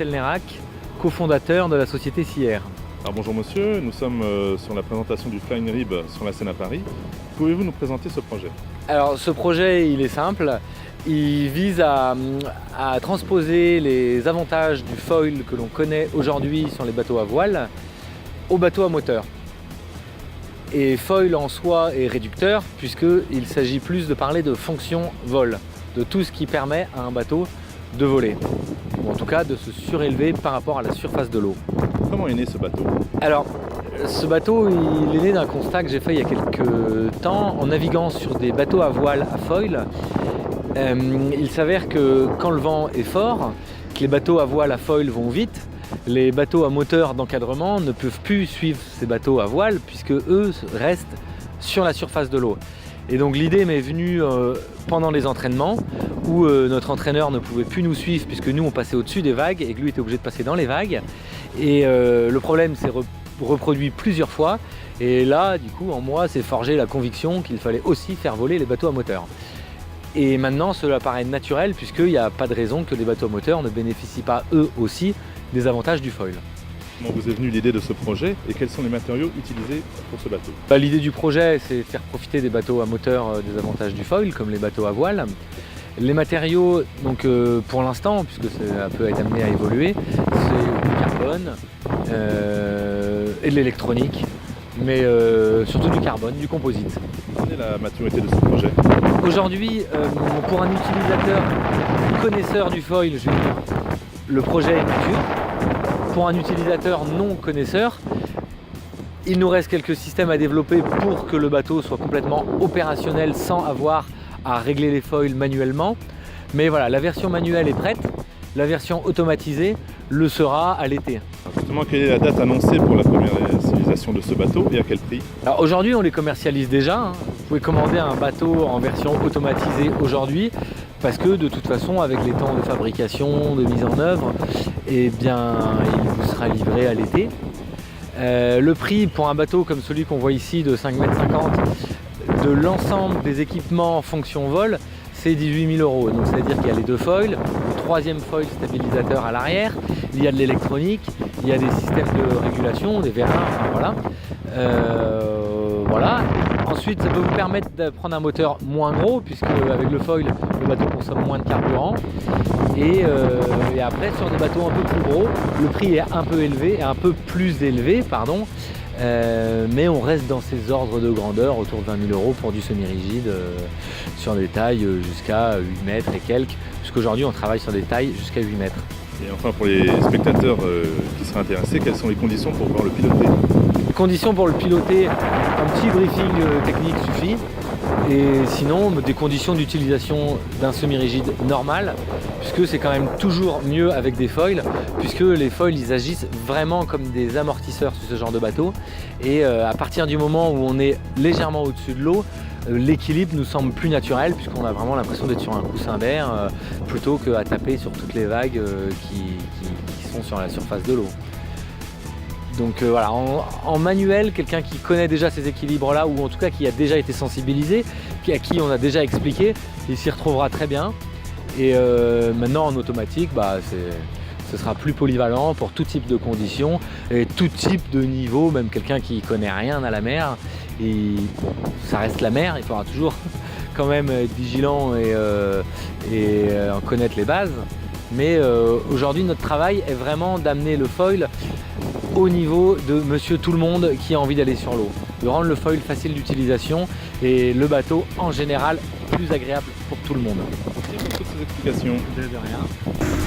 Selnerac, cofondateur de la société CIR. Alors bonjour monsieur, nous sommes sur la présentation du Flying Rib sur la Seine à Paris. Pouvez-vous nous présenter ce projet? Alors ce projet, il est simple. Il vise à transposer les avantages du foil que l'on connaît aujourd'hui sur les bateaux à voile aux bateaux à moteur. Et foil en soi est réducteur puisqu'il s'agit plus de parler de fonction vol, de tout ce qui permet à un bateau de voler, ou en tout cas de se surélever par rapport à la surface de l'eau. Comment est né ce bateau? Alors, ce bateau, il est né d'un constat que j'ai fait il y a quelques temps en naviguant sur des bateaux à voile à foil. Il s'avère que quand le vent est fort, que les bateaux à voile à foil vont vite, les bateaux à moteur d'encadrement ne peuvent plus suivre ces bateaux à voile puisque eux restent sur la surface de l'eau. Et donc l'idée m'est venue pendant les entraînements où notre entraîneur ne pouvait plus nous suivre puisque nous on passait au-dessus des vagues et que lui était obligé de passer dans les vagues. Et le problème s'est reproduit plusieurs fois et là du coup en moi s'est forgé la conviction qu'il fallait aussi faire voler les bateaux à moteur. Et maintenant cela paraît naturel puisqu'il n'y a pas de raison que les bateaux à moteur ne bénéficient pas eux aussi des avantages du foil. Comment vous est venue l'idée de ce projet et quels sont les matériaux utilisés pour ce bateau? L'idée du projet, c'est de faire profiter des bateaux à moteur des avantages du foil, comme les bateaux à voile. Les matériaux, donc pour l'instant, puisque ça peut être amené à évoluer, c'est du carbone et de l'électronique, mais surtout du carbone, du composite. Quelle est la maturité de ce projet? Aujourd'hui, pour un utilisateur connaisseur du foil, je veux dire, le projet est mature. Pour un utilisateur non connaisseur, il nous reste quelques systèmes à développer pour que le bateau soit complètement opérationnel sans avoir à régler les foils manuellement. Mais voilà, la version manuelle est prête, la version automatisée le sera à l'été. Justement, quelle est la date annoncée pour la commercialisation de ce bateau et à quel prix? Alors aujourd'hui, on les commercialise déjà. Vous pouvez commander un bateau en version automatisée aujourd'hui parce que de toute façon, avec les temps de fabrication, de mise en œuvre, eh bien, il vous sera livré à l'été. Le prix pour un bateau comme celui qu'on voit ici de 5,50 m de l'ensemble des équipements fonction vol, c'est 18 000 €. Donc c'est-à-dire qu'il y a les deux foils, le troisième foil stabilisateur à l'arrière, il y a de l'électronique, il y a des systèmes de régulation, des vérins, enfin voilà. Voilà. Ensuite, ça peut vous permettre de prendre un moteur moins gros, puisque avec le foil, le bateau consomme moins de carburant. Et après, sur des bateaux un peu plus gros, le prix est un peu élevé, un peu plus élevé, pardon. Mais on reste dans ces ordres de grandeur, autour de 20 000 € pour du semi-rigide, sur des tailles jusqu'à 8 mètres et quelques, puisqu'aujourd'hui on travaille sur des tailles jusqu'à 8 mètres. Et enfin, pour les spectateurs qui seraient intéressés, quelles sont les conditions pour pouvoir le piloter? Les conditions pour le piloter, un petit briefing technique suffit. Et sinon, des conditions d'utilisation d'un semi-rigide normal, puisque c'est quand même toujours mieux avec des foils, puisque les foils ils agissent vraiment comme des amortisseurs sur ce genre de bateau. Et à partir du moment où on est légèrement au-dessus de l'eau, l'équilibre nous semble plus naturel, puisqu'on a vraiment l'impression d'être sur un coussin d'air plutôt qu'à taper sur toutes les vagues qui sont sur la surface de l'eau. Donc voilà, en manuel, quelqu'un qui connaît déjà ces équilibres-là, ou en tout cas qui a déjà été sensibilisé, à qui on a déjà expliqué, il s'y retrouvera très bien. Et maintenant en automatique, ce sera plus polyvalent pour tout type de conditions et tout type de niveau, même quelqu'un qui connaît rien à la mer. Et ça reste la mer, il faudra toujours quand même être vigilant et en connaître les bases. Mais aujourd'hui, notre travail est vraiment d'amener le foil au niveau de monsieur tout le monde qui a envie d'aller sur l'eau, de rendre le foil facile d'utilisation et le bateau en général plus agréable pour tout le monde. Merci pour toutes ces explications. De rien.